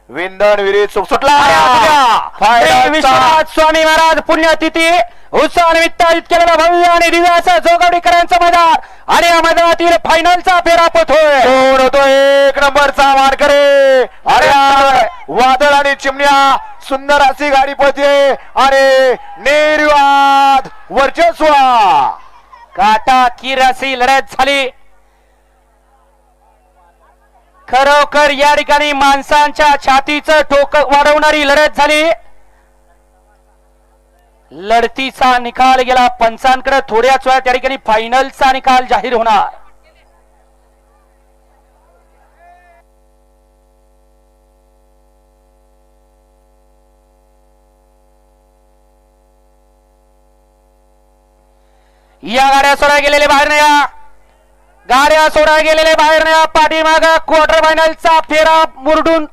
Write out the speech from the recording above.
विंदण विहिरीत सुटला विश्वनाथ स्वामी महाराज पुण्यतिथी उत्सवानिमित्त आयोजित केलेला भव्य आणि दिव्य असं जोगवडीकरांचं मैदान आणि या मैदानातील फायनलचा फेरा पळतोय. कोण होतो एक नंबरचा मानकरी. अरे वादळ आणि चिमण्या सुंदर अशी गाडी पळते आणि निर्वाद वर्चस्व. काटा कीर अशी लढत झाली. खरोखर या ठिकाणी माणसांच्या छातीचं टोक वाढवणारी लढत झाली. लढतीचा निकाल गेला पंचांकडे. थोड्याच वेळात त्या ठिकाणी फायनलचा निकाल जाहीर होणार. या गाड्या सोडा गेलेले बाहेर नाही. गाड्या सोडा गेलेले बाहेर नाही. पाठीमाग क्वार्टर फायनलचा फेरा मुरडून